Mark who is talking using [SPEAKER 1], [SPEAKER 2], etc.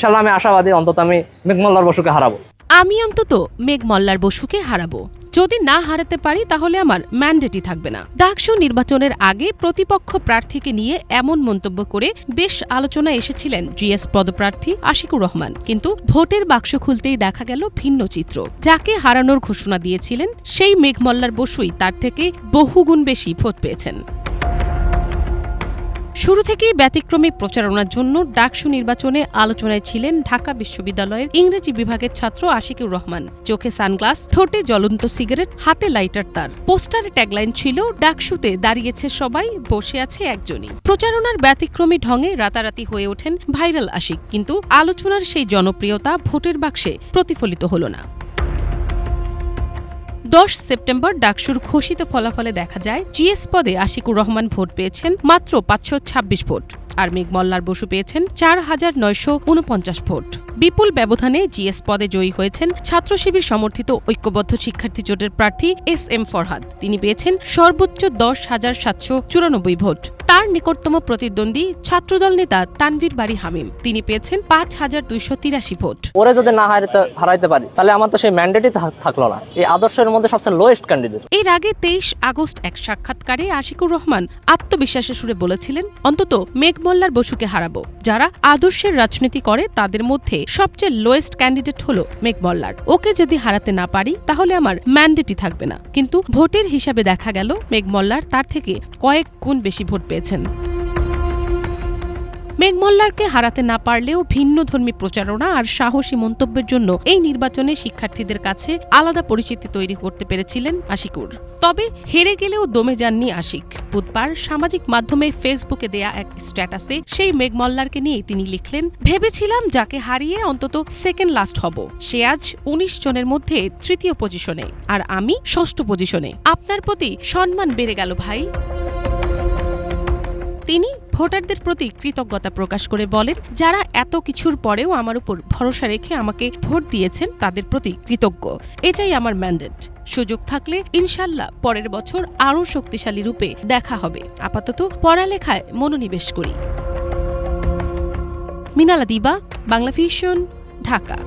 [SPEAKER 1] ইনশাল্লাহ আমি আশাবাদী, অন্তত আমি মেঘ মোল্লার বসুকে হারাবো।
[SPEAKER 2] আমি অন্তত মেঘ মোল্লার বসুকে হারাবো। যদি না হারাতে পারি তাহলে আমার ম্যান্ডেটই থাকবে না। ডাকসু নির্বাচনের আগে প্রতিপক্ষ প্রার্থীকে নিয়ে এমন মন্তব্য করে বেশ আলোচনায় এসেছিলেন জিএস পদপ্রার্থী আশিকুর রহমান, কিন্তু ভোটের বাক্স খুলতেই দেখা গেল ভিন্ন চিত্র। যাকে হারানোর ঘোষণা দিয়েছিলেন সেই মেঘ মোল্লার বসুই তার থেকে বহুগুণ বেশি ভোট পেয়েছেন। শুরু থেকেই ব্যতিক্রমী প্রচারণার জন্য ডাকসু নির্বাচনে আলোচনায় ছিলেন ঢাকা বিশ্ববিদ্যালয়ের ইংরেজি বিভাগের ছাত্র আশিকুর রহমান। চোখে সানগ্লাস, ঠোঁটে জ্বলন্ত সিগারেট, হাতে লাইটার তার। পোস্টারে ট্যাগলাইন ছিল, ডাকসুতে দাঁড়িয়েছে সবাই, বসে আছে একজনই। প্রচারণার ব্যতিক্রমী ঢঙে রাতারাতি হয়ে ওঠেন ভাইরাল আশিক, কিন্তু আলোচনার সেই জনপ্রিয়তা ভোটের বাক্সে প্রতিফলিত হল না। 10 সেপ্টেম্বর ডাকসুর ঘোষিত ফলাফলে দেখা যায় জিএস পদে আশিকুর রহমান ভোট পেয়েছেন মাত্র 526 ভোট, আর মেঘ মোল্লার বসু পেয়েছেন 4949 ভোট। বিপুল ব্যবধানে জিএস পদে জয়ী হয়েছেন ছাত্র শিবির সমর্থিত ঐক্যবদ্ধ শিক্ষার্থী জোটের প্রার্থী SM ফরহাদ। তিনি পেয়েছেন সর্বোচ্চ 10,794 ভোট। তার নিকটতম প্রতিদ্বন্দ্বী ছাত্রদল নেতা তানভীর বারী হামিম, তিনি পেয়েছেন 5,283 ভোট।
[SPEAKER 1] ওরে যদি না হারাইতে পারি তাহলে আমার তো সেই ম্যান্ডেটই থাকলো না। এই আদর্শের মধ্যে সবচেয়ে লোয়েস্ট ক্যান্ডিডেট।
[SPEAKER 2] এর আগে 23 আগস্ট এক সাক্ষাৎকারে আশিকুর রহমান আত্মবিশ্বাসের সুরে বলেছিলেন, অন্তত মেঘ মোল্লার বসুকে হারাবো। যারা আদর্শের রাজনীতি করে তাদের মধ্যে সবচেয়ে লোয়েস্ট ক্যান্ডিডেট হলো মেঘ মোল্লার। ওকে যদি হারাতে না পারি তাহলে আমার ম্যান্ডেটই থাকবে না। কিন্তু ভোটের হিসাবে দেখা গেল মেঘ মোল্লার তার থেকে কয়েক গুণ বেশি ভোট পেয়েছেন। মেঘ মোল্লারকে হারাতে না পারলেও ভিন্নধর্মী প্রচারণা আর সাহসী মন্তব্যের জন্য এই নির্বাচনে শিক্ষার্থীদের কাছে আলাদা পরিচিতি তৈরি করতে পেরেছিলেন আশিকুর। তবে হেরে গেলেও দমে যাননি আশিক। বুধবার সামাজিক মাধ্যমে ফেসবুকে দেয়া এক স্ট্যাটাসে সেই মেঘ মোল্লারকে নিয়ে তিনি লিখলেন, ভেবেছিলাম যাকে হারিয়ে অন্তত সেকেন্ড লাস্ট হব, সে আজ 19 জনের মধ্যে তৃতীয় পজিশনে, আর আমি ষষ্ঠ পজিশনে। আপনার প্রতি সম্মান বেড়ে গেল ভাই। তিনি ভোটারদের প্রতি কৃতজ্ঞতা প্রকাশ করে বলেন, যারা এত কিছুর পরেও আমার উপর ভরসা রেখে আমাকে ভোট দিয়েছেন তাদের প্রতি কৃতজ্ঞ। এটাই আমার ম্যান্ডেট। সুযোগ থাকলে ইনশাল্লাহ পরের বছর আরও শক্তিশালী রূপে দেখা হবে। আপাতত পড়ালেখায় মনোনিবেশ করি। মিনালা দিবা, বাংলা ভিশন, ঢাকা।